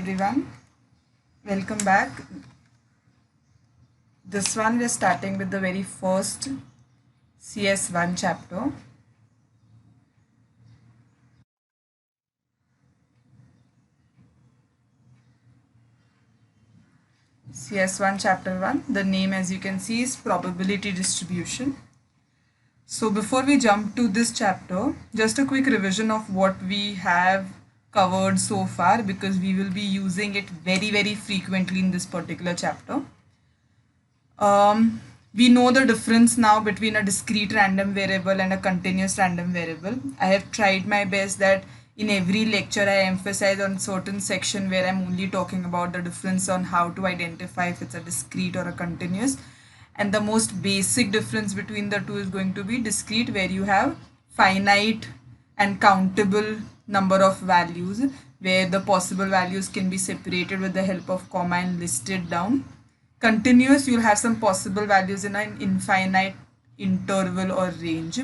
everyone, welcome back. This one we're starting with the very first CS1 chapter. CS1 chapter 1, the name as you can see is probability distribution. So before we jump to this chapter, just a quick revision of what we have covered so far because we will be using it very frequently in this particular chapter. We know the difference now between a discrete random variable and a continuous random variable. I have tried my best that in every lecture I emphasize on certain section where I'm only talking about the difference on how to identify if it's a discrete or a continuous. And the most basic difference between the two is going to be discrete, where you have finite and countable number of values, where the possible values can be separated with the help of comma and listed down. Continuous, you'll have some possible values in an infinite interval or range.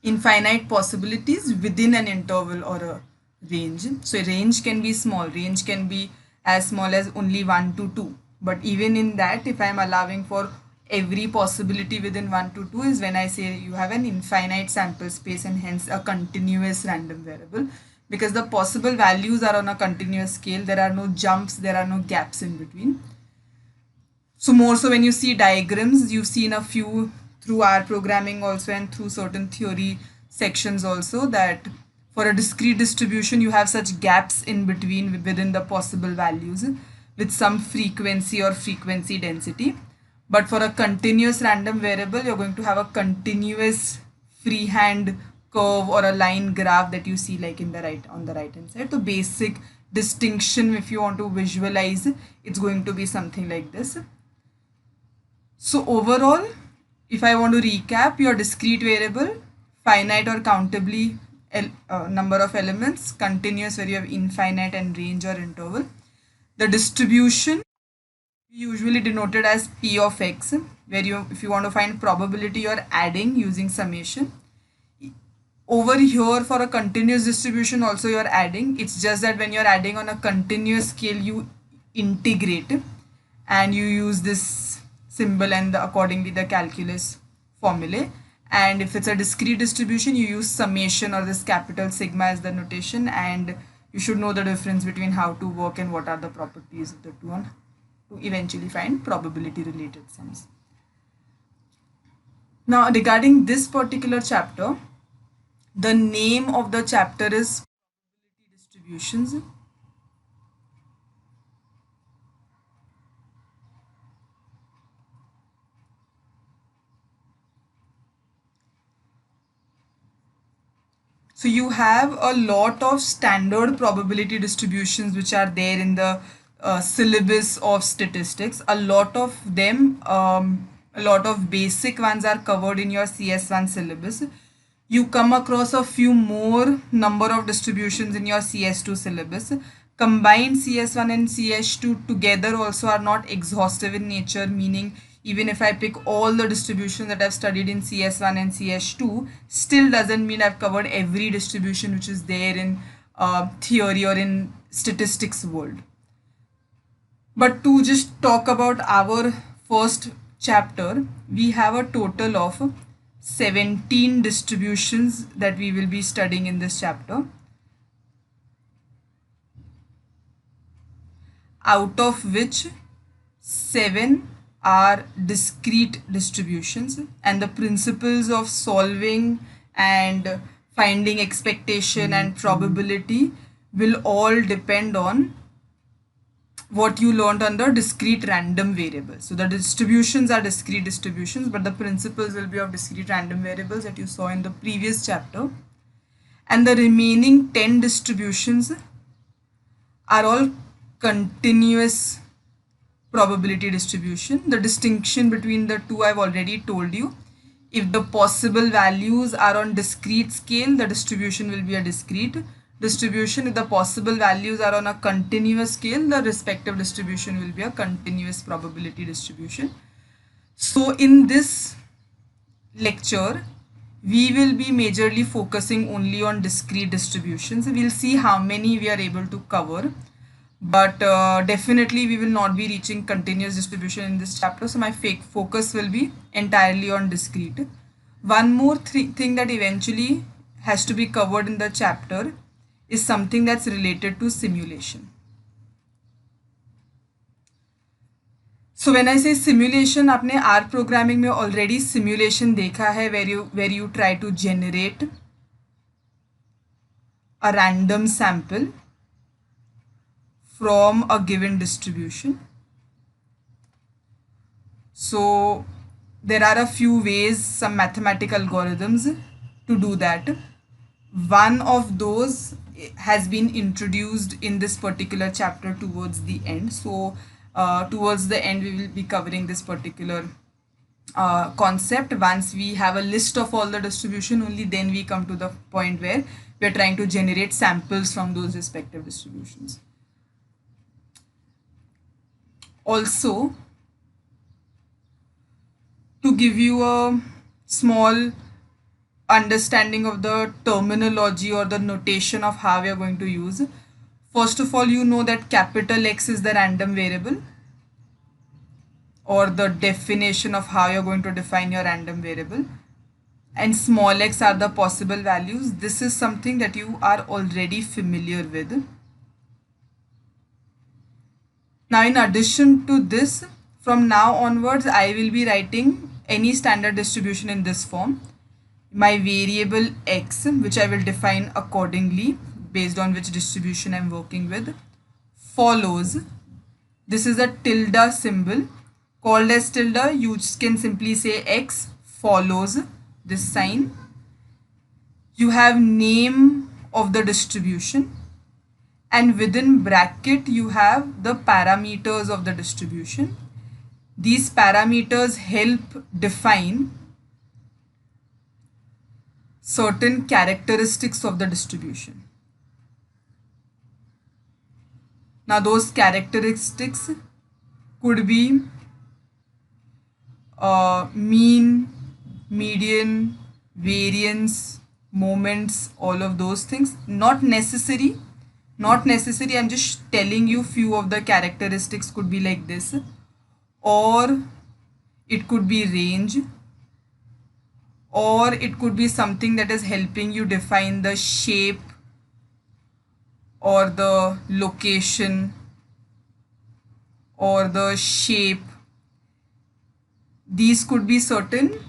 Infinite possibilities within an interval or a range. So a range can be small, range can be as small as only 1 to 2. But even in that, if I'm allowing for every possibility within 1 to 2 is when I say you have an infinite sample space and hence a continuous random variable, because the possible values are on a continuous scale. There are no jumps, there are no gaps in between. So more so when you see diagrams, you've seen a few through R programming also and through certain theory sections also, that for a discrete distribution you have such gaps in between within the possible values with some frequency or frequency density. But for a continuous random variable, you're going to have a continuous freehand curve or a line graph that you see like in the right on the right hand side. The basic distinction, if you want to visualize, it's going to be something like this. So overall, if I want to recap, your discrete variable, finite or countably number of elements, continuous where you have infinite and range or interval. The distribution usually denoted as P of x, where you, if you want to find probability, you're adding using summation. Over here for a continuous distribution also you're adding. It's just that when you're adding on a continuous scale, you integrate and you use this symbol and accordingly the calculus formulae. And if it's a discrete distribution, you use summation or this capital sigma as the notation, and you should know the difference between how to work and what are the properties of the two on to eventually find probability related sums. Now regarding this particular chapter, the name of the chapter is probability distributions. So you have a lot of standard probability distributions which are there in the syllabus of statistics. A lot of them, a lot of basic ones are covered in your CS1 syllabus. You come across a few more number of distributions in your CS2 syllabus. Combined CS1 and CS2 together also are not exhaustive in nature, meaning even if I pick all the distributions that I've studied in CS1 and CS2, still doesn't mean I've covered every distribution which is there in theory or in statistics world. But to just talk about our first chapter, we have a total of 17 distributions that we will be studying in this chapter, out of which 7 are discrete distributions, and the principles of solving and finding expectation and probability will all depend on what you learned under discrete random variables. So the distributions are discrete distributions, but the principles will be of discrete random variables that you saw in the previous chapter. And the remaining 10 distributions are all continuous probability distribution. The distinction between the two I've already told you. If the possible values are on discrete scale, the distribution will be a discrete distribution. If the possible values are on a continuous scale, the respective distribution will be a continuous probability distribution. So in this lecture, we will be majorly focusing only on discrete distributions. We'll see how many we are able to cover. but definitely we will not be reaching continuous distribution in this chapter, so my focus will be entirely on discrete. One more thing that eventually has to be covered in the chapter is something that's related to simulation. So when I say simulation, आपने R programming में already simulation देखा है where you try to generate a random sample from a given distribution. So there are a few ways, some mathematical algorithms to do that. One of those has been introduced in this particular chapter towards the end. So towards the end, we will be covering this particular concept. Once we have a list of all the distribution, only then we come to the point where we are trying to generate samples from those respective distributions. Also, to give you a small understanding of the terminology or the notation of how we are going to use, first of all, you know that capital X is the random variable, or the definition of how you're going to define your random variable, and small x are the possible values. This is something that you are already familiar with. Now, in addition to this, from now onwards, I will be writing any standard distribution in this form. My variable x, which I will define accordingly based on which distribution I'm working with, follows. This is a tilde symbol called as tilde. You can simply say x follows this sign. You have name of the distribution, and within bracket you have the parameters of the distribution. These parameters help define certain characteristics of the distribution. Now those characteristics could be mean, median, variance, moments, all of those things. Not necessary, I'm just telling you few of the characteristics could be like this, or it could be range, or it could be something that is helping you define the shape or the location or the shape. These could be certain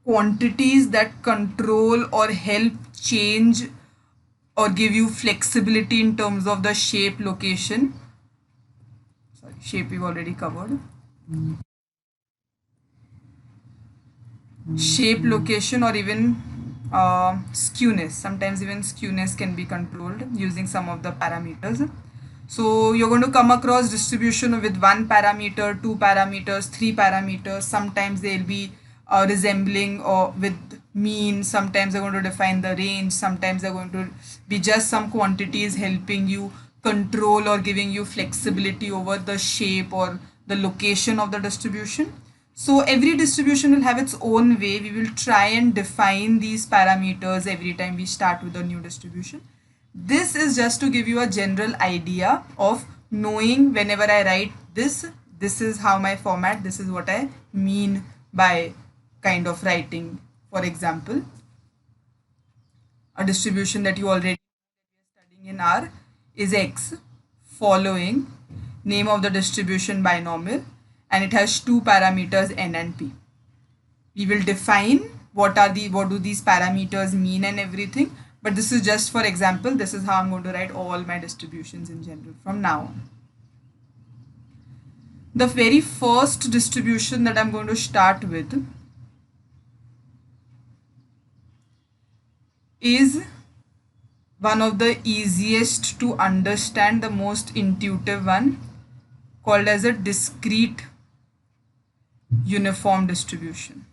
quantities that control or help change or give you flexibility in terms of the shape, location. Sorry, shape we've already covered. Shape, location, or even skewness. Sometimes even skewness can be controlled using some of the parameters. So you're going to come across distribution with one parameter, two parameters, three parameters. Sometimes they'll be resembling or with mean. Sometimes they're going to define the range. Sometimes they're going to be just some quantities helping you control or giving you flexibility over the shape or the location of the distribution. So every distribution will have its own way. We will try and define these parameters every time we start with a new distribution. This is just to give you a general idea of knowing whenever I write this is how my format, this is what I mean by kind of writing. For example, a distribution that you already studying in R is X following name of the distribution binomial, and it has two parameters n and p. We will define what do these parameters mean and everything, but this is just for example. This is how I'm going to write all my distributions in general from now on. The very first distribution that I'm going to start with is one of the easiest to understand, the most intuitive one, called as a discrete uniform distribution.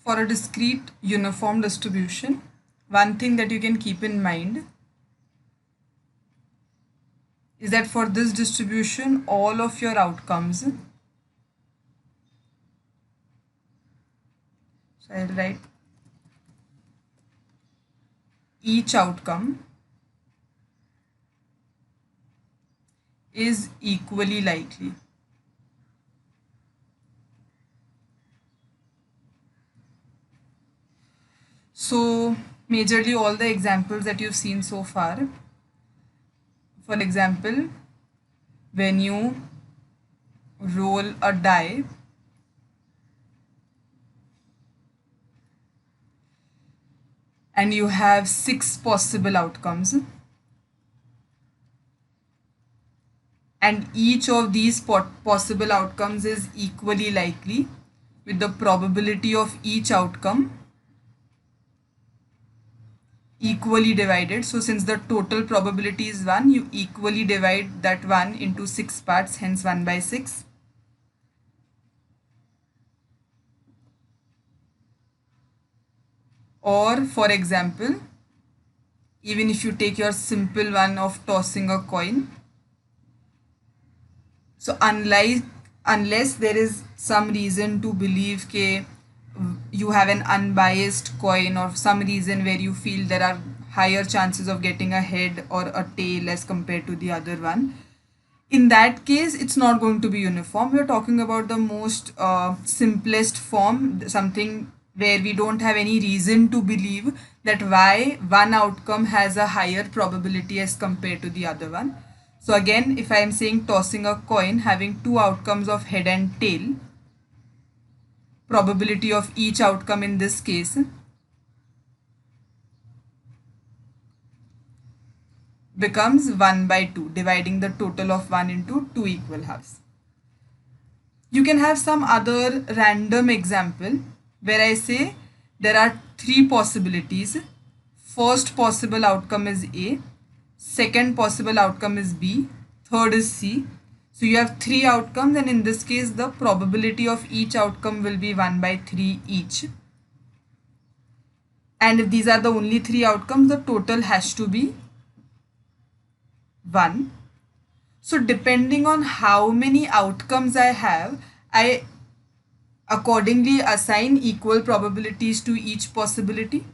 For a discrete uniform distribution, one thing that you can keep in mind is that for this distribution, all of your outcomes, so I'll write each outcome is equally likely. So majorly all the examples that you've seen so far, for example, when you roll a die, and you have 6 possible outcomes, and each of these possible outcomes is equally likely, with the probability of each outcome equally divided. So since the total probability is 1, you equally divide that 1 into 6 parts, hence 1 by 6. Or for example, even if you take your simple one of tossing a coin, so unless there is some reason to believe that you have an unbiased coin, or some reason where you feel there are higher chances of getting a head or a tail as compared to the other one, in that case it's not going to be uniform. We're talking about the most simplest form, something where we don't have any reason to believe that why one outcome has a higher probability as compared to the other one. So again, if I am saying tossing a coin having 2 outcomes of head and tail, probability of each outcome in this case becomes 1 by 2, dividing the total of 1 into 2 equal halves. You can have some other random example where I say there are 3 possibilities. First possible outcome is A, second possible outcome is B, third is C. So you have 3 outcomes, and in this case the probability of each outcome will be 1 by 3 each. And if these are the only 3 outcomes, the total has to be 1. So depending on how many outcomes I have, I accordingly assign equal probabilities to each possibility.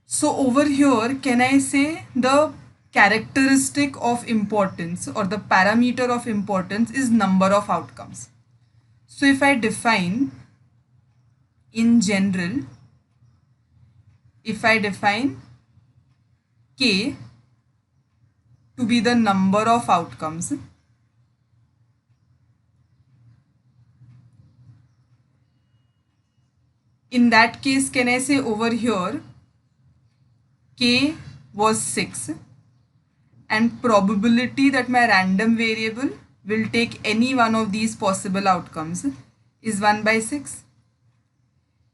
So over here, can I say the characteristic of importance or the parameter of importance is number of outcomes. So if I define in general, if I define K to be the number of outcomes, in that case, can I say over here K was 6, and probability that my random variable will take any one of these possible outcomes is 1 by 6.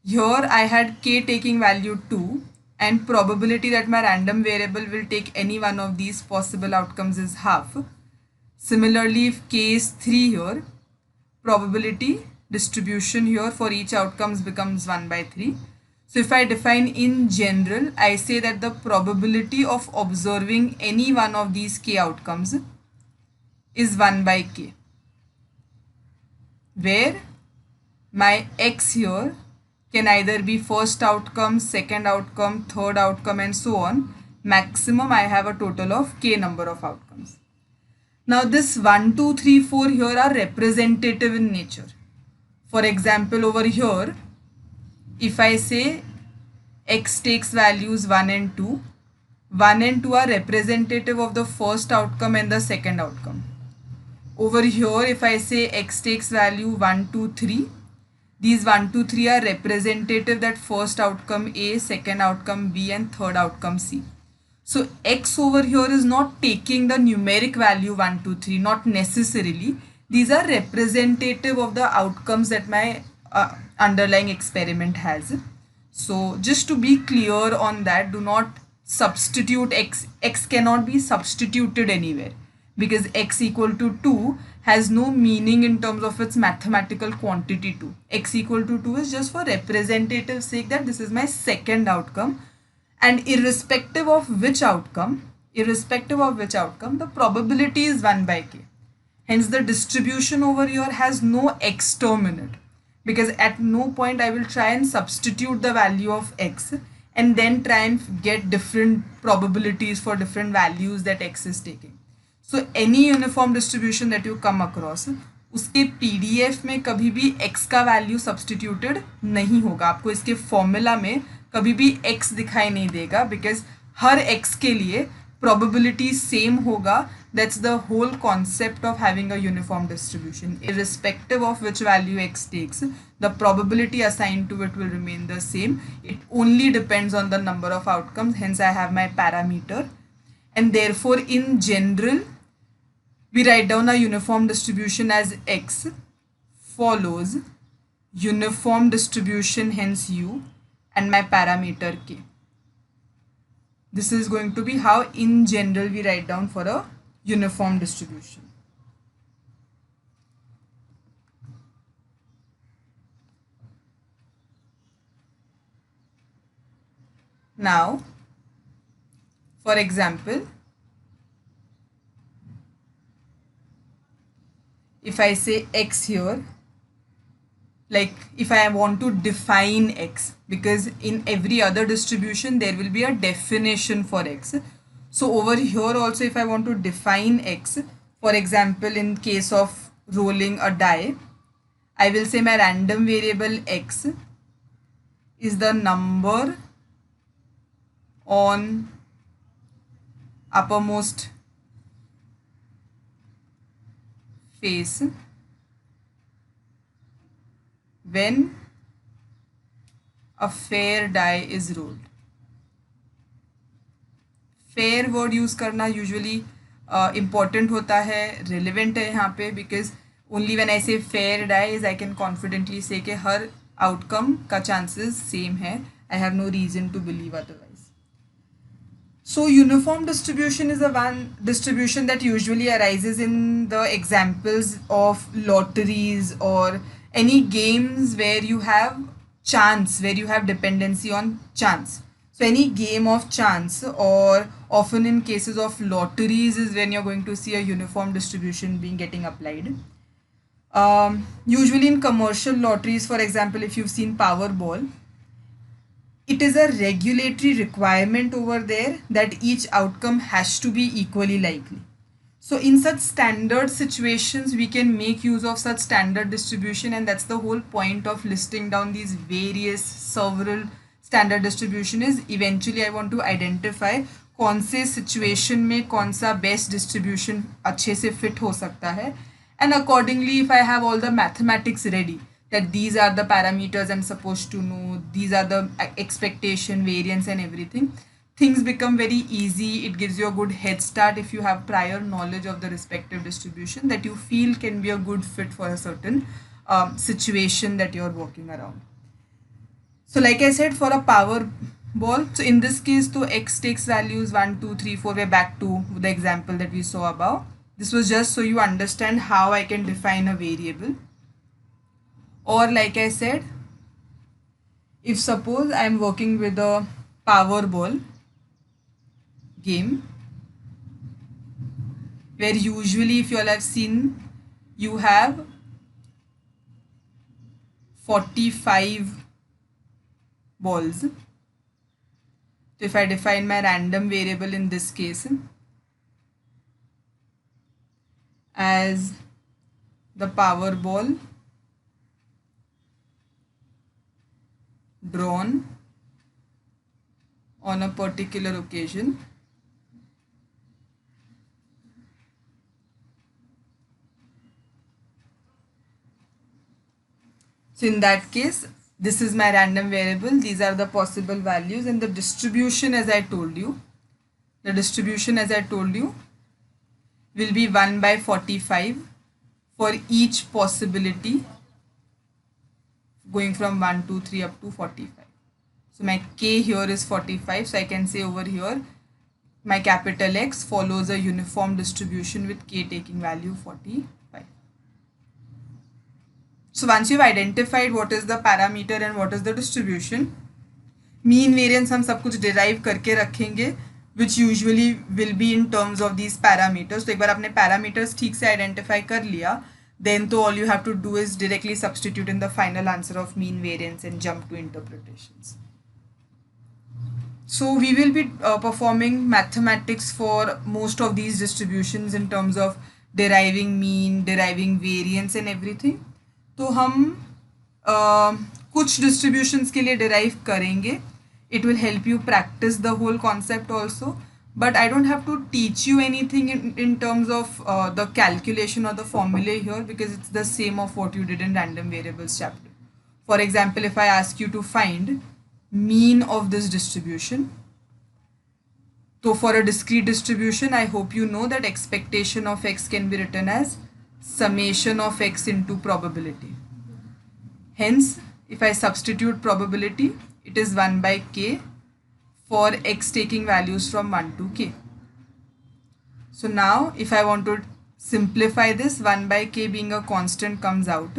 Here I had K taking value 2, and probability that my random variable will take any one of these possible outcomes is half. Similarly, if K is 3 here, probability distribution here for each outcomes becomes 1 by 3. So if I define in general, I say that the probability of observing any one of these K outcomes is 1 by K, where my X here can either be first outcome, second outcome, third outcome, and so on. Maximum I have a total of K number of outcomes. Now this 1, 2, 3, 4 here are representative in nature. For example, over here, if I say X takes values 1 and 2, 1 and 2 are representative of the first outcome and the second outcome. Over here, if I say X takes value 1, 2, 3, these 1, 2, 3 are representative that first outcome A, second outcome B, and third outcome C. So X over here is not taking the numeric value 1, 2, 3, not necessarily. These are representative of the outcomes that my underlying experiment has. So just to be clear on that, do not substitute X. X cannot be substituted anywhere, because X equal to 2 has no meaning in terms of its mathematical quantity too. X equal to 2 is just for representative sake that this is my second outcome, and irrespective of which outcome, the probability is 1 by k. Hence the distribution over here has no x term in it, because at no point I will try and substitute the value of x and then try and get different probabilities for different values that x is taking. So any uniform distribution that you come across, उसके PDF में कभी भी x का value substituted नहीं होगा, आपको इसके formula में कभी भी x दिखाई नहीं देगा, बिकॉज हर x के लिए probability same होगा. That's the whole concept of having a uniform distribution. Irrespective of which value x takes, the probability assigned to it will remain the same. It only depends on the number of outcomes. Hence I have my parameter, and therefore in general we write down a uniform distribution as x follows uniform distribution, hence u, and my parameter k. This is going to be how in general we write down for a uniform distribution. Now, for example, if I say x here, like if I want to define x, because in every other distribution there will be a definition for x. So over here also, if I want to define x, for example in case of rolling a die, I will say my random variable x is the number on uppermost face when a fair die is rolled. Fair word use करना usually important होता है, relevant है यहाँ पे, because only when I say fair dies I can confidently say कि हर outcome का chances same है. I have no reason to believe otherwise. So uniform distribution is a one distribution that usually arises in the examples of lotteries or any games where you have chance, where you have dependency on chance. So any game of chance, or often in cases of lotteries, is when you're going to see a uniform distribution getting applied. Usually in commercial lotteries, for example, if you've seen Powerball, it is a regulatory requirement over there that each outcome has to be equally likely. So in such standard situations, we can make use of such standard distribution, and that's the whole point of listing down these various several standard distribution. is eventually I want to identify कौन से situation में कौन सा best distribution अच्छे से fit हो सकता है, and accordingly if I have all the mathematics ready, that these are the parameters I'm supposed to know, these are the expectation, variance and everything, things become very easy. It gives you a good head start if you have prior knowledge of the respective distribution that you feel can be a good fit for a certain situation that you're working around. So like I said, for a Powerball, so in this case, so x takes values 1, 2, 3, 4, we're back to the example that we saw above. This was just so you understand how I can define a variable. Or like I said, if suppose I'm working with a Powerball game, where usually, if you all have seen, you have 45 balls. So if I define my random variable in this case as the Powerball drawn on a particular occasion, so in that case, this is my random variable, these are the possible values, and the distribution as I told you, will be 1 by 45 for each possibility going from 1, 2, 3 up to 45. So my k here is 45, so I can say over here my capital X follows a uniform distribution with k taking value 45. So once you've identified what is the parameter and what is the distribution, mean variance हम सब कुछ derive करके रखेंगे, which usually will be in terms of these parameters. तो एक बार आपने parameters ठीक से identify कर लिया, then तो all you have to do is directly substitute in the final answer of mean variance and jump to interpretations. So we will be performing mathematics for most of these distributions in terms of deriving mean, deriving variance and everything. तो हम कुछ distributions के लिए derive करेंगे. It will help you practice the whole concept also. But I don't have to teach you anything in terms of the calculation or the formula here, because it's the same of what you did in random variables chapter. For example, if I ask you to find mean of this distribution, so for a discrete distribution, I hope you know that expectation of x can be written as summation of x into probability. Hence, if I substitute probability, it is 1 by k for x taking values from 1 to k. So now if I want to simplify this, 1 by k being a constant comes out.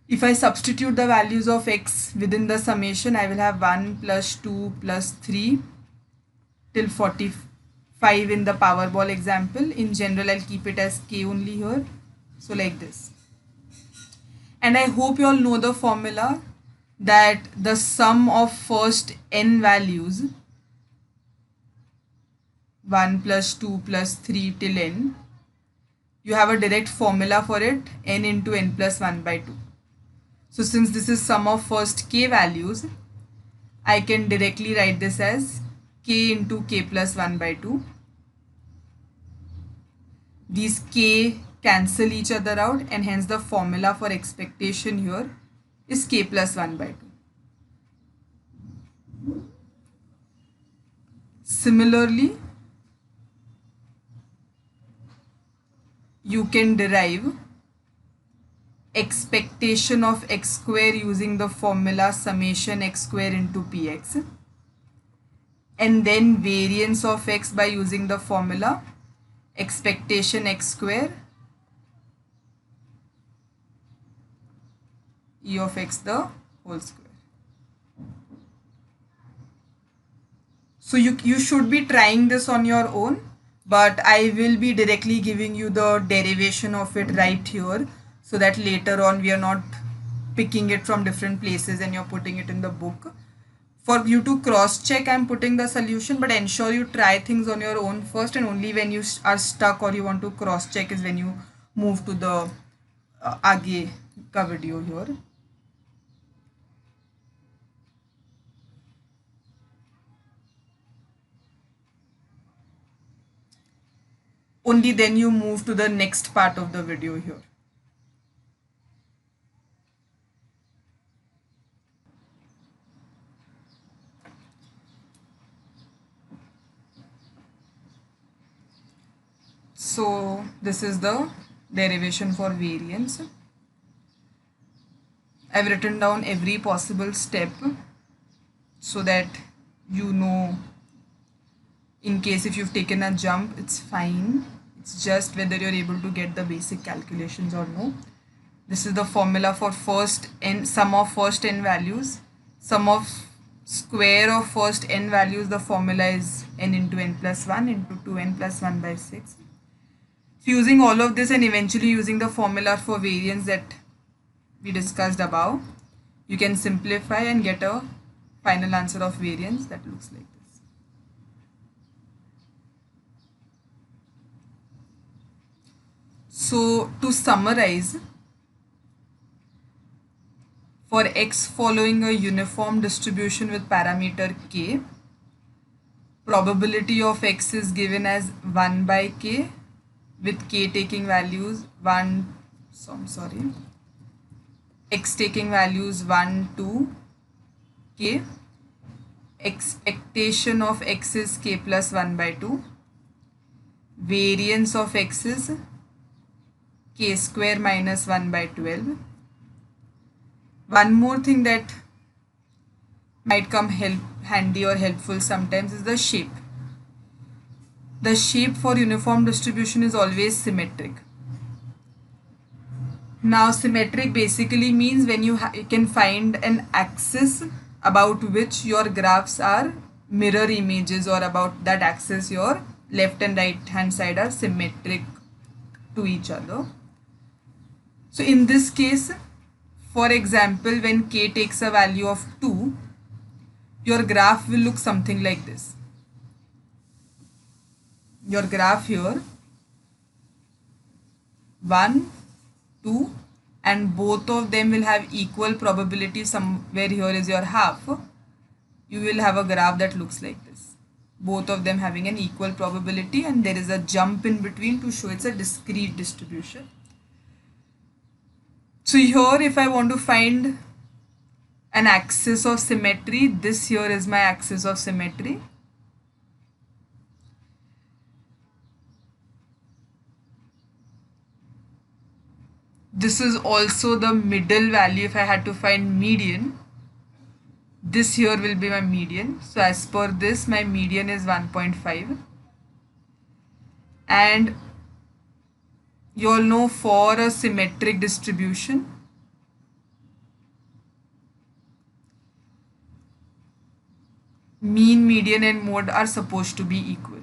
If I substitute the values of x within the summation, I will have 1 plus 2 plus 3 till 45 in the Powerball example. In general, I'll keep it as k only here. So like this. And I hope you all know the formula that the sum of first n values, 1 plus 2 plus 3 till n, you have a direct formula for it, n into n plus 1 by 2. So since this is sum of first k values, I can directly write this as k into k plus 1 by 2. These k cancel each other out, and hence the formula for expectation here is k plus 1 by 2. Similarly, you can derive expectation of x square using the formula summation x square into px, and then variance of x by using the formula expectation x square e of x the whole square. So you should be trying this on your own, but I will be directly giving you the derivation of it right here, so that later on we are not picking it from different places and you're putting it in the book. For you to cross check, I'm putting the solution, but ensure you try things on your own first, and only when you are stuck or you want to cross check is when you move to the आगे का video here. Only then you move to the next part of the video here. So this is the derivation for variance. I've written down every possible step so that you know, in case if you've taken a jump, it's fine. It's just whether you're able to get the basic calculations or no. This is the formula for first n, sum of first n values. Sum of square of first n values, the formula is n into n plus 1 into 2n plus 1 by 6. So using all of this and eventually using the formula for variance that we discussed above, you can simplify and get a final answer of variance that looks like this. So to summarize, for x following a uniform distribution with parameter k, probability of x is given as 1 by k with k taking values x taking values 1 to k. Expectation of x is k plus 1 by 2. Variance of x is k square minus 1 by 12. One more thing that might come handy or helpful sometimes is the shape. The shape for uniform distribution is always symmetric. Now symmetric basically means when you can find an axis about which your graphs are mirror images, or about that axis your left and right hand side are symmetric to each other. So in this case, for example, when k takes a value of 2, your graph will look something like this. Your graph here 1, 2, and both of them will have equal probability. Somewhere here is your half. You will have a graph that looks like this. Both of them having an equal probability, and there is a jump in between to show it's a discrete distribution. So here if I want to find an axis of symmetry, this here is my axis of symmetry. This is also the middle value. If I had to find median, this here will be my median. So as per this, my median is 1.5. And you all know for a symmetric distribution, mean, median and mode are supposed to be equal.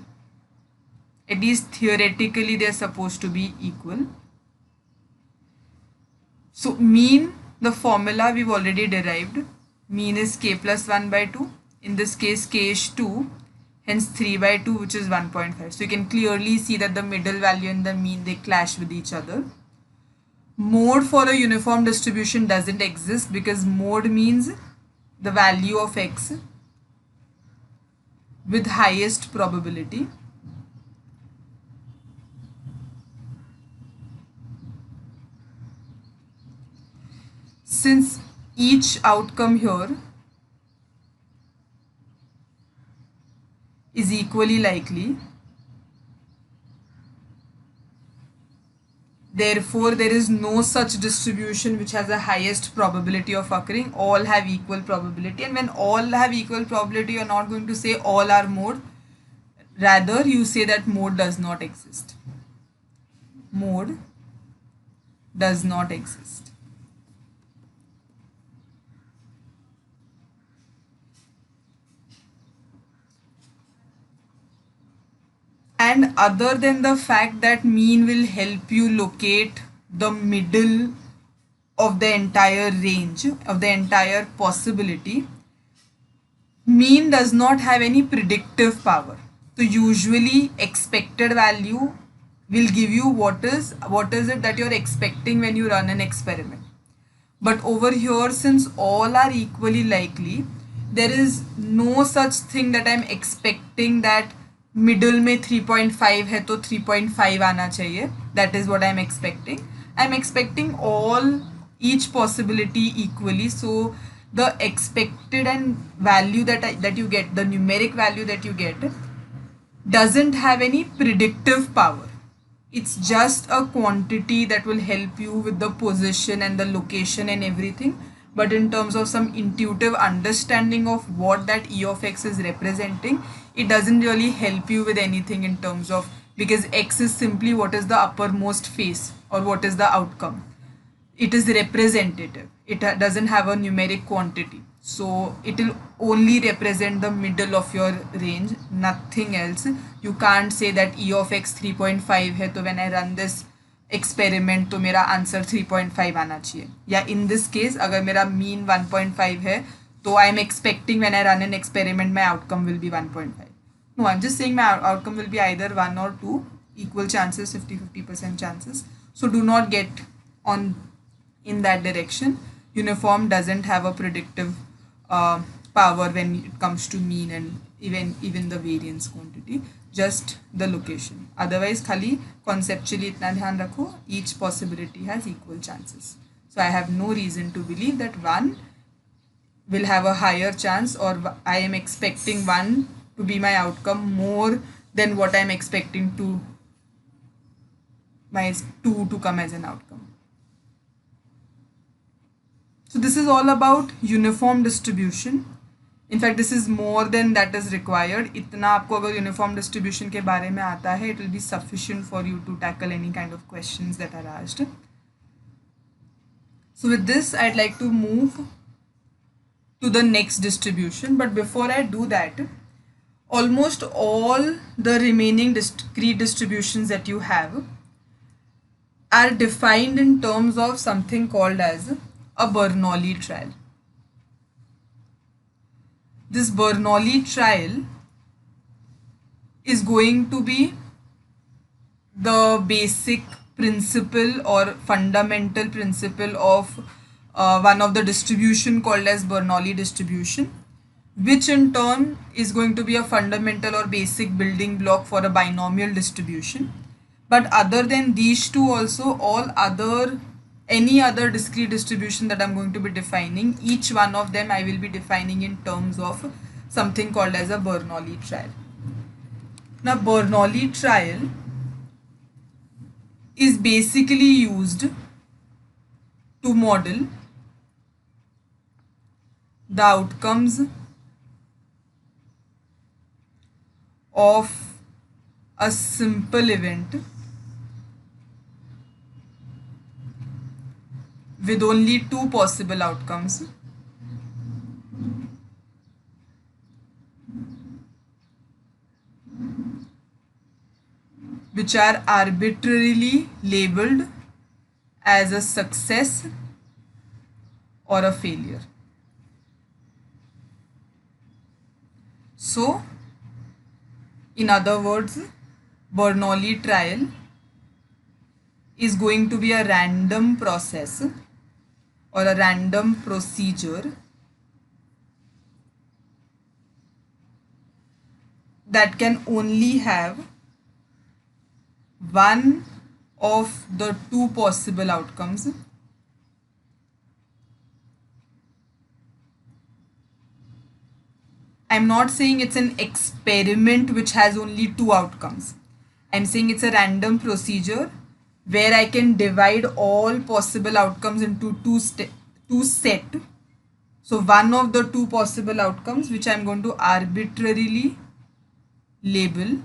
At least theoretically they are supposed to be equal. So mean, the formula we've already derived. Mean is k plus 1 by 2. In this case k is 2, hence 3 by 2, which is 1.5. So you can clearly see that the middle value and the mean, they clash with each other. Mode for a uniform distribution doesn't exist, because mode means the value of x with highest probability. Since each outcome here is equally likely, therefore there is no such distribution which has the highest probability of occurring. All have equal probability, and when all have equal probability, you're not going to say all are mode. Rather, you say that mode does not exist. Mode does not exist. And other than the fact that mean will help you locate the middle of the entire range, of the entire possibility, mean does not have any predictive power. So usually expected value will give you what is it that you're expecting when you run an experiment. But over here, since all are equally likely, there is no such thing that I'm expecting that middle में 3.5 है तो 3.5 आना चाहिए. That is what I'm expecting. I'm expecting all, each possibility equally. So the expected and value that you get, the numeric value that you get, doesn't have any predictive power. It's just a quantity that will help you with the position and the location and everything. But in terms of some intuitive understanding of what that E of x is representing, it doesn't really help you with anything in terms of, because x is simply what is the uppermost face or what is the outcome. It is representative. It doesn't have a numeric quantity. So it will only represent the middle of your range, nothing else. You can't say that E of x 3.5 है, तो when I run this experiment तो मेरा answer 3.5 आना चाहिए. या in this case अगर मेरा mean 1.5 है, तो I am expecting when I run an experiment my outcome will be 1.5. No, I'm just saying my outcome will be either 1 or 2, equal chances, 50-50% chances. So do not get on in that direction. Uniform doesn't have a predictive power when it comes to mean and even the variance quantity, just the location. Otherwise खाली conceptually इतना ध्यान रखो, each possibility has equal chances. So I have no reason to believe that one will have a higher chance, or I am expecting one to be my outcome more than what I am expecting to my 2 to come as an outcome. So this is all about uniform distribution. In fact, this is more than that is required. इतना आपको अगर uniform distribution के बारे में आता है, it will be sufficient for you to tackle any kind of questions that are asked. So with this, I'd like to move to the next distribution. But before I do that, almost all the remaining discrete distributions that you have are defined in terms of something called as a Bernoulli trial. This Bernoulli trial is going to be the basic principle or fundamental principle of one of the distribution called as Bernoulli distribution, which in turn is going to be a fundamental or basic building block for a binomial distribution. But other than these two also, any other discrete distribution that I'm going to be defining, each one of them I will be defining in terms of something called as a Bernoulli trial. Now Bernoulli trial is basically used to model the outcomes of a simple event with only two possible outcomes, which are arbitrarily labeled as a success or a failure. So, in other words, Bernoulli trial is going to be a random process or a random procedure that can only have one of the two possible outcomes. I'm not saying it's an experiment which has only two outcomes. I'm saying it's a random procedure where I can divide all possible outcomes into two set. So one of the two possible outcomes which I'm going to arbitrarily label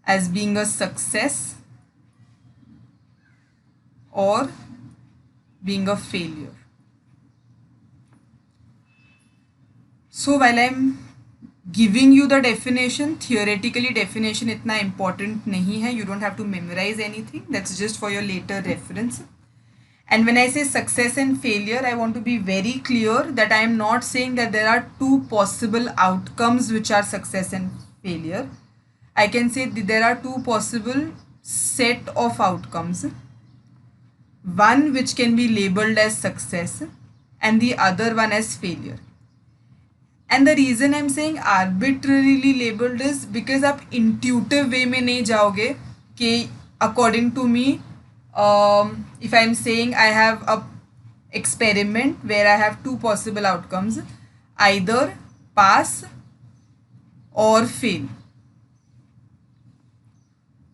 as being a success or being a failure. So while I'm giving you the definition, theoretically definition इतना important नहीं है. You don't have to memorize anything. That's just for your later reference. And when I say success and failure, I want to be very clear that I am not saying that there are two possible outcomes which are success and failure. I can say that there are two possible set of outcomes. One which can be labeled as success and the other one as failure. And the reason I'm saying arbitrarily labeled is because आप intuitive way में नहीं जाओगे कि according to me, if I'm saying I have a experiment where I have two possible outcomes, either pass or fail.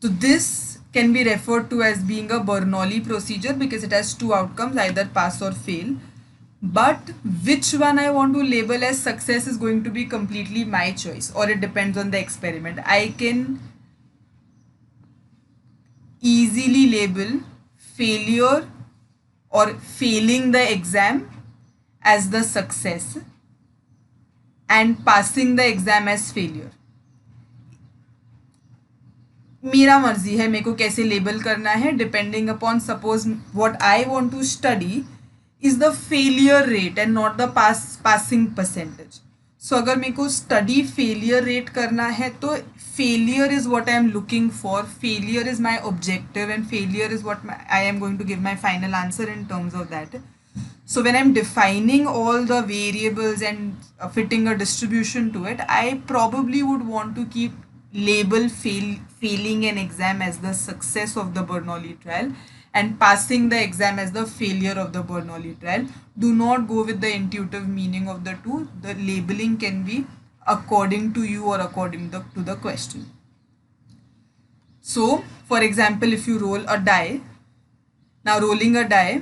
So this can be referred to as being a Bernoulli procedure because it has two outcomes, either pass or fail. But which one I want to label as success is going to be completely my choice, or it depends on the experiment. I can easily label failure or failing the exam as the success and passing the exam as failure. मेरा मर्जी है मेरे को कैसे label करना है, depending upon suppose what I want to study is the failure rate and not the passing percentage. So अगर मेरे को study failure rate करना है तो failure is what I am looking for, failure is my objective and failure is what I am going to give my final answer in terms of that. So when I'm defining all the variables and fitting a distribution to it, I probably would want to keep label failing an exam as the success of the Bernoulli trial and passing the exam as the failure of the Bernoulli trial. Do not go with the intuitive meaning of the two. The labeling can be according to you or according to the question. So, for example, if you roll a die, now rolling a die,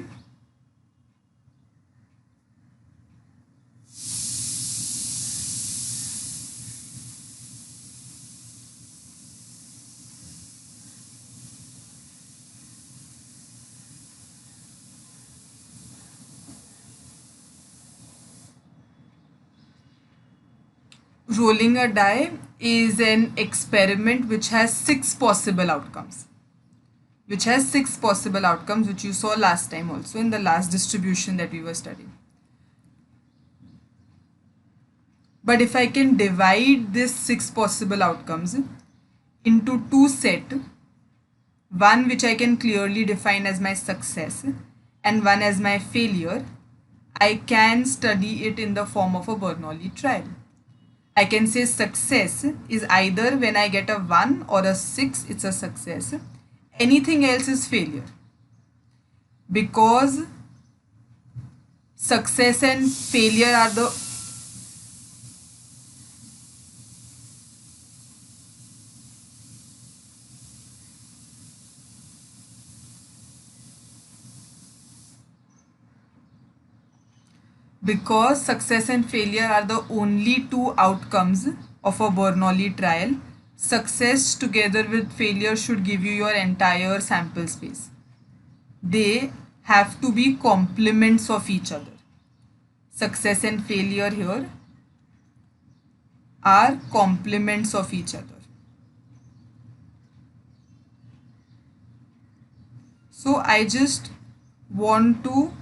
rolling a die is an experiment which has six possible outcomes. Which you saw last time also in the last distribution that we were studying. But if I can divide these six possible outcomes into two sets, one which I can clearly define as my success and one as my failure, I can study it in the form of a Bernoulli trial. I can say success is either when I get a 1 or a 6, it's a success. Anything else is failure. Because success and failure are the because success and failure are the only two outcomes of a Bernoulli trial. Success together with failure should give you your entire sample space. They have to be complements of each other. Success and failure here are complements of each other. So I just want to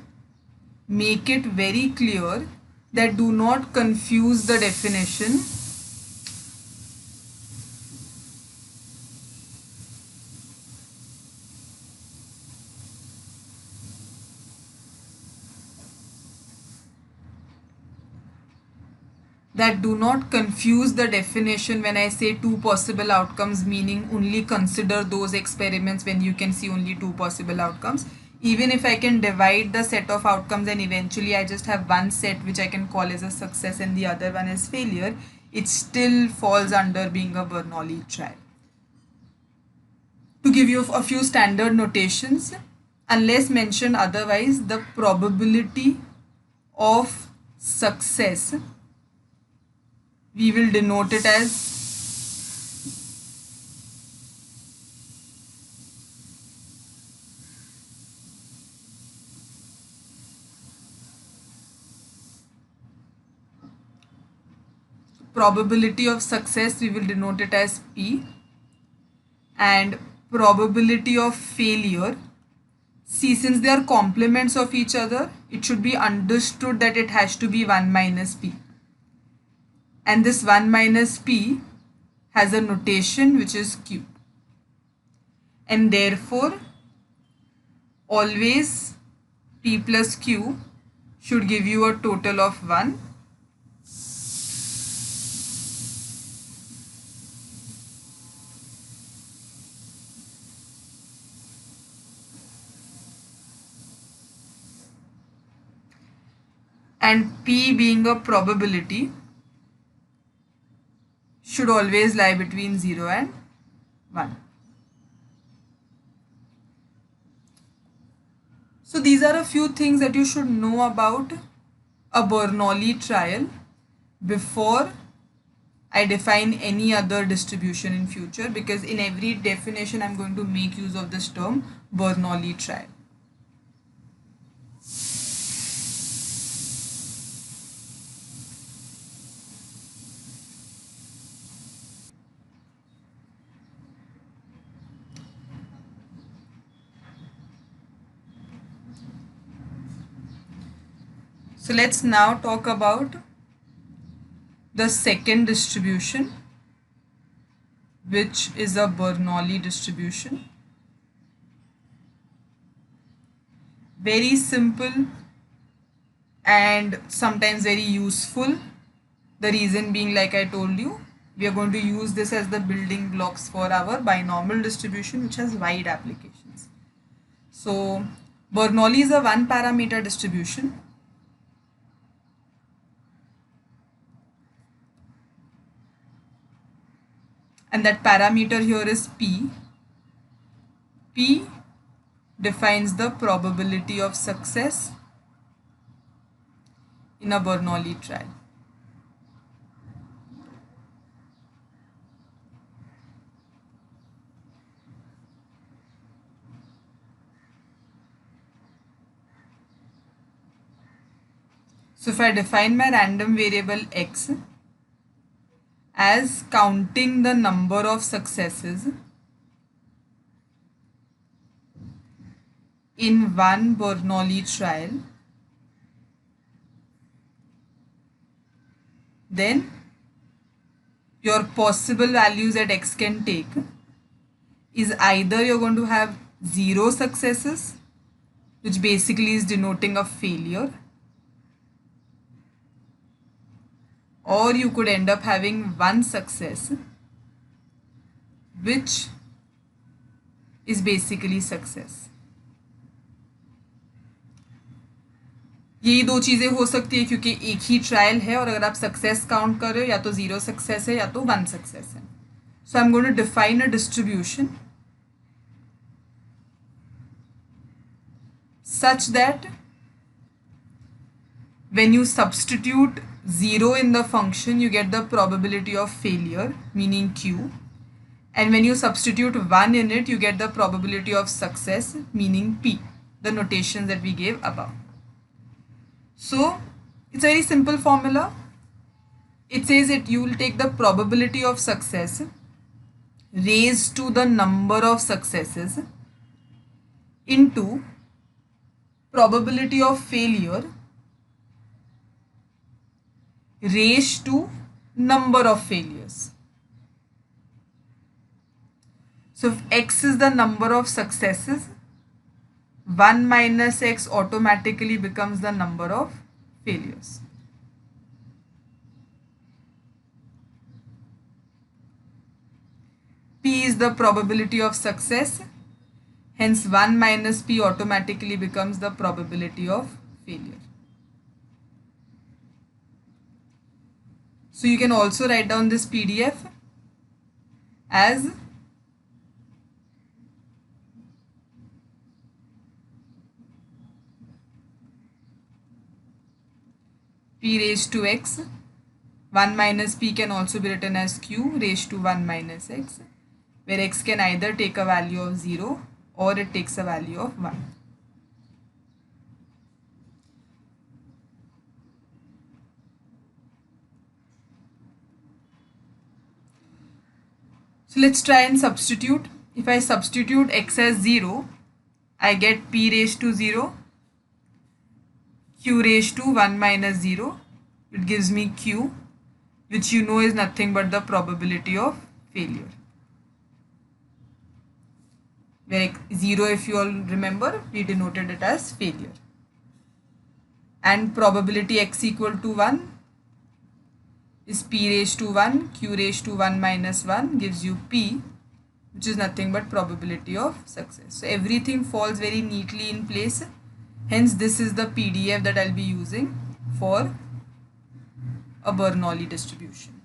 make it very clear that do not confuse the definition. That do not confuse the definition when I say two possible outcomes, meaning only consider those experiments when you can see only two possible outcomes. Even if I can divide the set of outcomes and eventually I just have one set which I can call as a success and the other one as failure, it still falls under being a Bernoulli trial. To give you a few standard notations, unless mentioned otherwise, the probability of success, we will denote it as probability of success, we will denote it as P, and probability of failure, see, since they are complements of each other, it should be understood that it has to be 1 minus P. And this 1 minus P has a notation which is Q. And therefore, always P plus Q should give you a total of 1. And P being a probability should always lie between 0 and 1. So these are a few things that you should know about a Bernoulli trial before I define any other distribution in future, because in every definition I'm going to make use of this term Bernoulli trial. So let's now talk about the second distribution, which is a Bernoulli distribution. Very simple and sometimes very useful. The reason being, like I told you, we are going to use this as the building blocks for our binomial distribution, which has wide applications. So Bernoulli is a one parameter distribution. And that parameter here is P. P defines the probability of success in a Bernoulli trial. So if I define my random variable x as counting the number of successes in one Bernoulli trial, then your possible values that x can take is either you're going to have 0 successes, which basically is denoting a failure, or you could end up having 1 success, which is basically success. यही दो चीज़ें हो सकती है क्योंकि एक ही trial है और अगर आप सक्सेस काउंट कर रहे हो या तो 0 सक्सेस है या तो 1 सक्सेस है. So I am going to define a distribution such that when you substitute 0 in the function, you get the probability of failure, meaning Q. And when you substitute 1 in it, you get the probability of success, meaning P, the notations that we gave above. So it's a very simple formula. It says that you will take the probability of success raised to the number of successes into probability of failure raised to number of failures. So if x is the number of successes, 1 minus x automatically becomes the number of failures. P is the probability of success, hence 1 minus P automatically becomes the probability of failure. So you can also write down this PDF as P raised to x. 1 minus P can also be written as Q raised to 1 minus x, where x can either take a value of 0 or it takes a value of 1. So let's try and substitute. If I substitute x as 0, I get P raised to 0, Q raised to 1 minus 0. It gives me Q, which you know is nothing but the probability of failure. Where 0, if you all remember, we denoted it as failure. And probability x equal to 1 is P raised to 1, Q raised to 1 minus 1 gives you P, which is nothing but probability of success. So everything falls very neatly in place. Hence this is the PDF that I'll be using for a Bernoulli distribution.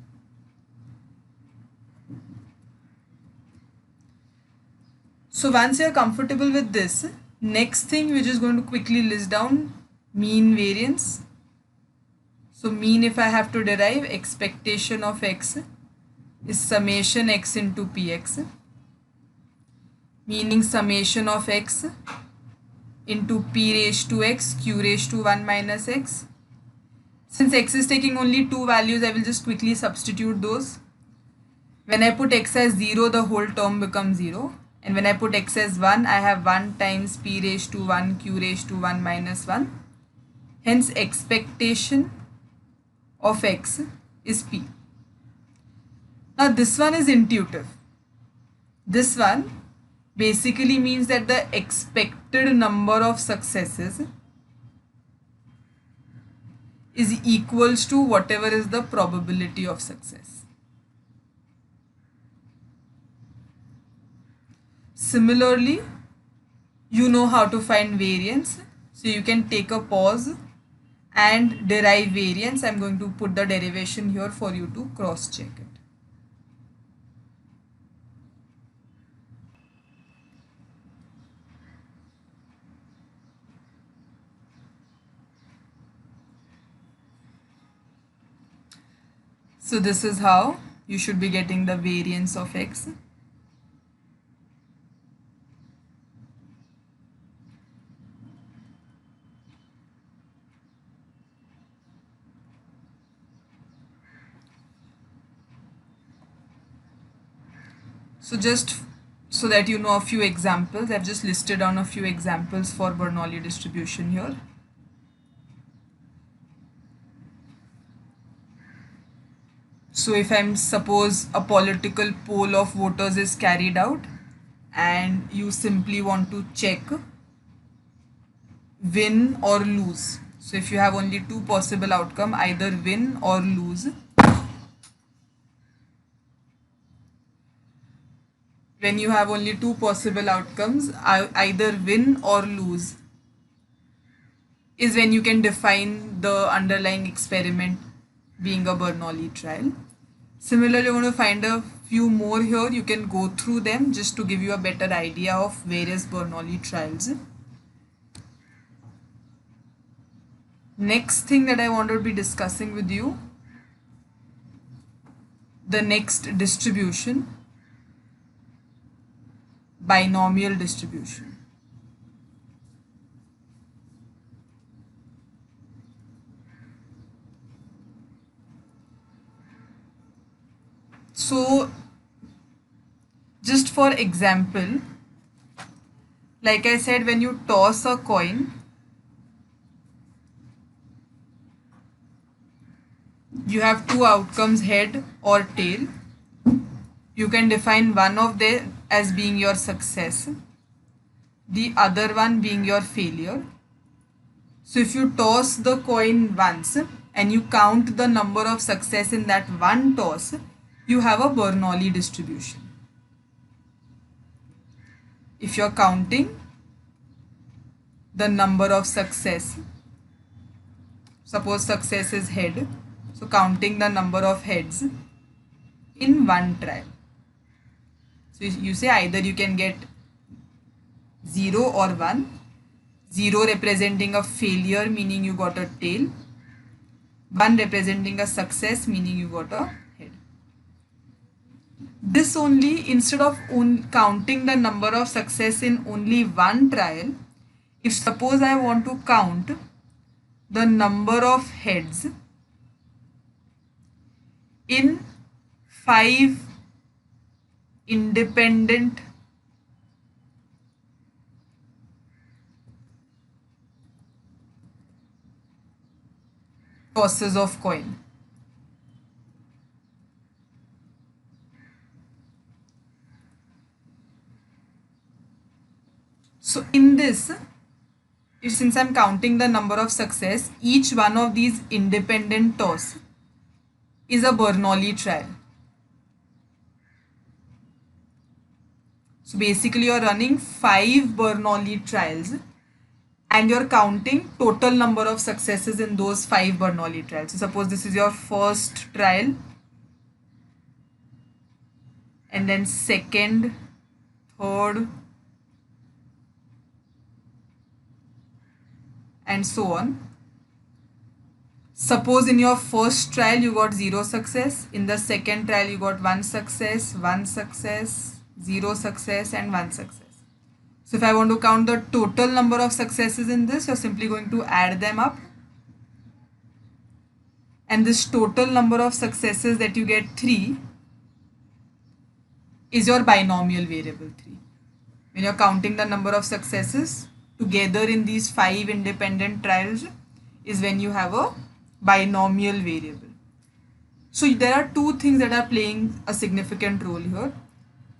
So once you are comfortable with this, next thing we're just going to quickly list down mean variance. So mean, if I have to derive, expectation of x is summation x into px, meaning summation of x into p raised to x, q raised to 1 minus x. Since x is taking only 2 values, I will just quickly substitute those. When I put x as 0, the whole term becomes 0. And when I put x as 1, I have 1 times p raised to 1, q raised to 1 minus 1. Hence expectation of x is p. Now this one is intuitive. This one basically means that the expected number of successes is equals to whatever is the probability of success. Similarly, you know how to find variance, so you can take a pause and derive variance. I'm going to put the derivation here for you to cross check it. So this is how you should be getting the variance of x. So just so that you know a few examples, I've just listed down a few examples for Bernoulli distribution here. So if I'm suppose a political poll of voters is carried out and you simply want to check win or lose. So if you have only two possible outcome, either win or lose, when you have only two possible outcomes, either win or lose, is when you can define the underlying experiment being a Bernoulli trial. Similarly, you want to find a few more here. You can go through them just to give you a better idea of various Bernoulli trials. Next thing that I want to be discussing with you, the next distribution, binomial distribution. So just for example, like I said, when you toss a coin, you have two outcomes, head or tail. You can define one of them as being your success, the other one being your failure. So if you toss the coin once and you count the number of success in that one toss, you have a Bernoulli distribution. If you're counting the number of success, suppose success is head, so counting the number of heads in one trial. So you say either you can get 0 or 1. 0 representing a failure, meaning you got a tail. 1 representing a success, meaning you got a head. This only, instead of counting the number of success in only one trial, if suppose I want to count the number of heads in 5 independent tosses of coin. So in this, since I'm counting the number of success, each one of these independent toss is a Bernoulli trial. So basically you're running 5 Bernoulli trials and you're counting total number of successes in those 5 Bernoulli trials. So suppose this is your first trial, and then second, third, and so on. Suppose in your first trial you got 0 success, in the second trial you got 1 success, 0 success and 1 success. So if I want to count the total number of successes in this, you're simply going to add them up. And this total number of successes that you get, 3, is your binomial variable 3. When you're counting the number of successes together in these 5 independent trials is when you have a binomial variable. So there are two things that are playing a significant role here.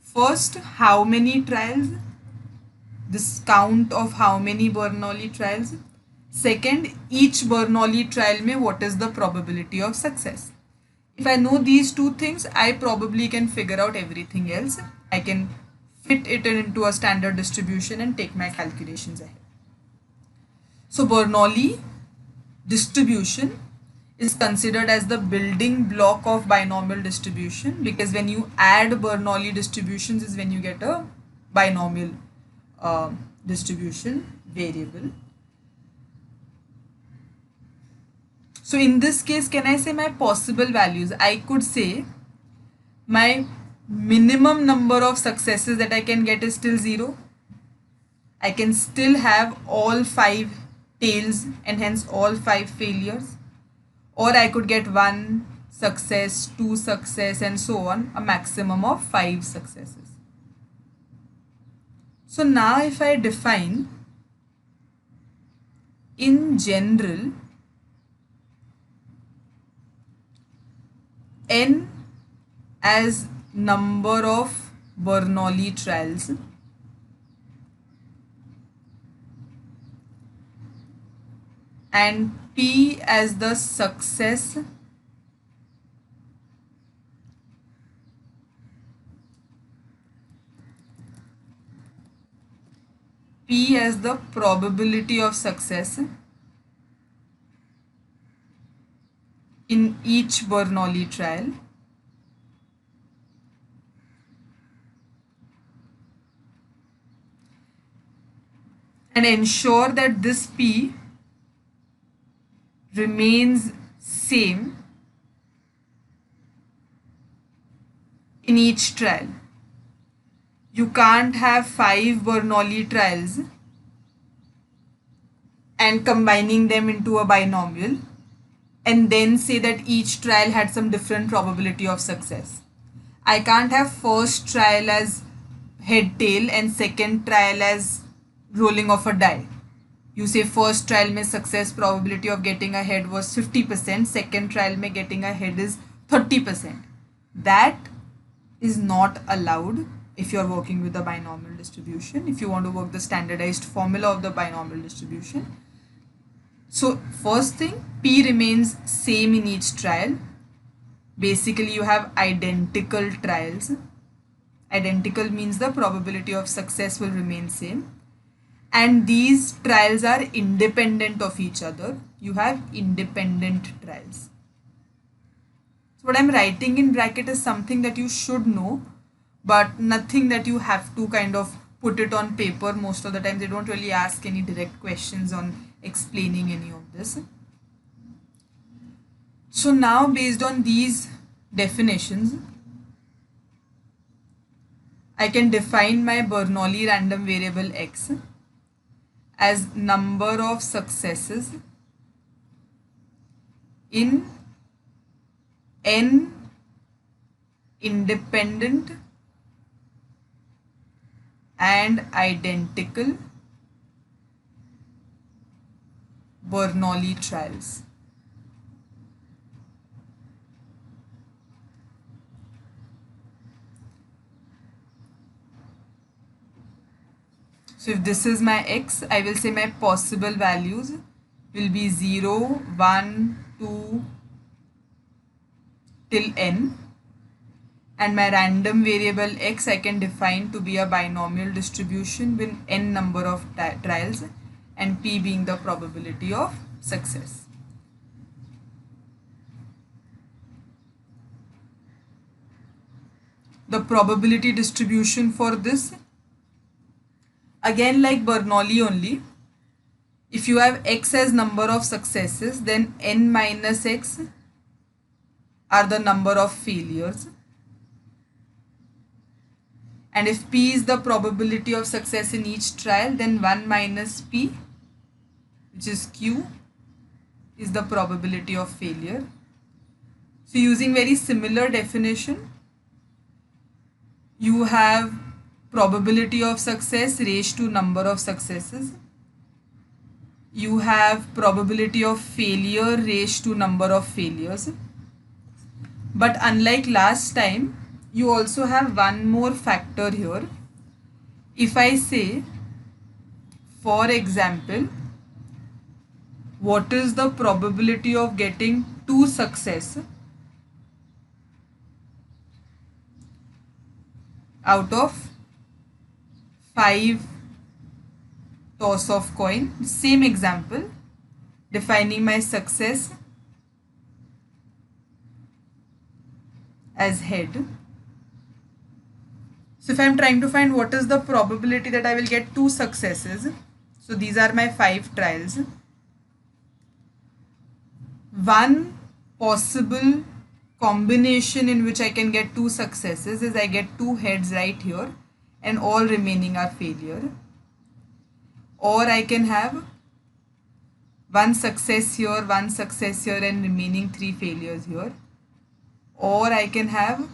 First, how many trials, this count of how many Bernoulli trials. Second, each Bernoulli trial mein what is the probability of success. If I know these two things, I probably can figure out everything else. I can fit it into a standard distribution and take my calculations ahead. So Bernoulli distribution is considered as the building block of binomial distribution, because when you add Bernoulli distributions is when you get a binomial distribution variable. So in this case, can I say my possible values? I could say my minimum number of successes that I can get is still 0. I can still have all 5 tails and hence all 5 failures. Or I could get 1 success, 2 success and so on, a maximum of 5 successes. So now if I define in general n as number of Bernoulli trials and P as the success P as the probability of success in each Bernoulli trial, and ensure that this P remains same in each trial. You can't have 5 Bernoulli trials and combining them into a binomial and then say that each trial had some different probability of success. I can't have first trial as head tail and second trial as rolling of a die. You say first trial mein success probability of getting a head was 50%, second trial mein getting a head is 30%. That is not allowed if you are working with the binomial distribution, if you want to work the standardized formula of the binomial distribution. So first thing, P remains same in each trial. Basically you have identical trials. Identical means the probability of success will remain same. And these trials are independent of each other. You have independent trials. So what I'm writing in bracket is something that you should know, but nothing that you have to kind of put it on paper. Most of the time they don't really ask any direct questions on explaining any of this. So now based on these definitions, I can define my Bernoulli random variable x as number of successes in n independent and identical Bernoulli trials. So if this is my x, I will say my possible values will be 0, 1, 2 till n, and my random variable x I can define to be a binomial distribution with n number of trials and p being the probability of success. The probability distribution for this, again like Bernoulli only, if you have x as number of successes, then n minus x are the number of failures. And if p is the probability of success in each trial, then 1 minus p, which is q, is the probability of failure. So using very similar definition, you have probability of success raised to number of successes. You have probability of failure raised to number of failures. But unlike last time, you also have one more factor here. If I say, for example, what is the probability of getting 2 success out of 5 toss of coin? Same example, defining my success as head. So if I am trying to find what is the probability that I will get 2 successes, so these are my 5 trials. One possible combination in which I can get 2 successes is I get 2 heads right here and all remaining are failure. Or I can have 1 success here, 1 success here and remaining 3 failures here. Or I can have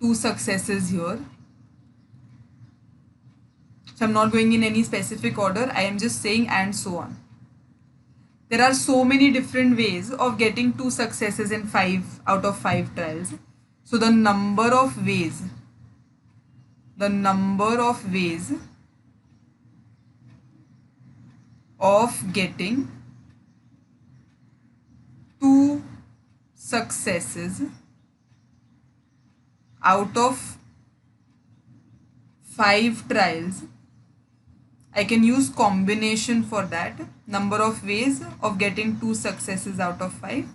2 successes here So I'm not going in any specific order. I am just saying and so on. There are so many different ways of getting 2 successes in 5 out of 5 trials. So the number of ways of getting 2 successes out of 5 trials, I can use combination for that. Number of ways of getting 2 successes out of 5,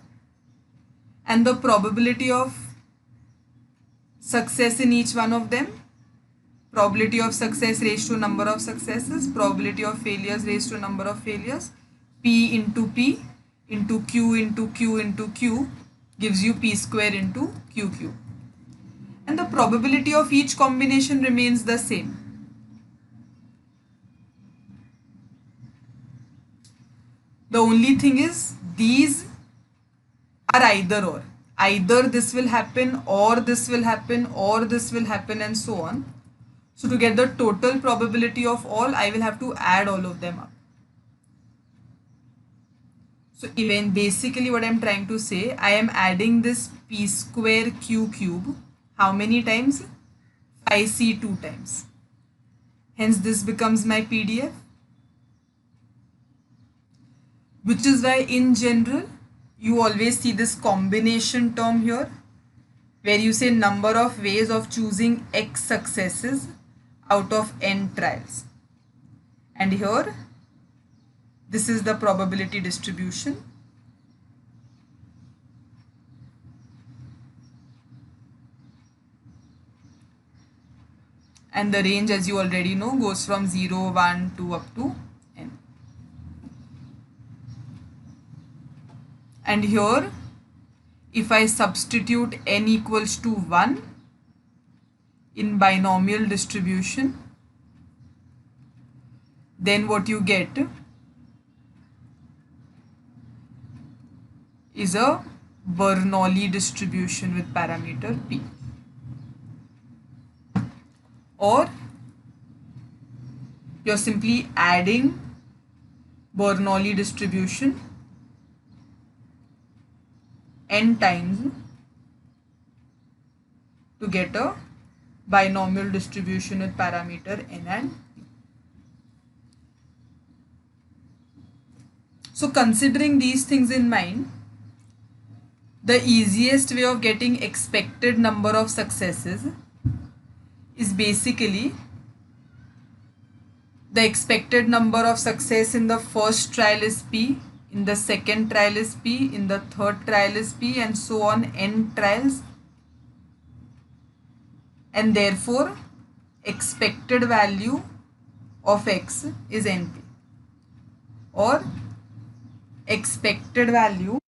and the probability of success in each one of them, probability of success raised to number of successes, probability of failures raised to number of failures, P into P into Q into Q into Q gives you P square into QQ. And the probability of each combination remains the same. The only thing is these are either or. Either this will happen or this will happen or this will happen and so on. So to get the total probability of all, I will have to add all of them up. So even basically what I am trying to say, I am adding this P square Q cube. How many times? 5C 2 times. Hence this becomes my PDF. Which is why in general, you always see this combination term here, where you say number of ways of choosing X successes out of N trials. And here, this is the probability distribution. And the range, as you already know, goes from 0, 1, 2 up to N. And here, if I substitute N equals to 1 in binomial distribution, then what you get is a Bernoulli distribution with parameter P. Or you're simply adding Bernoulli distribution N times to get a binomial distribution with parameter N and P. So considering these things in mind, the easiest way of getting expected number of successes is basically the expected number of success in the first trial is P, in the second trial is P, in the third trial is P, and so on N trials. And therefore expected value of X is NP, or expected value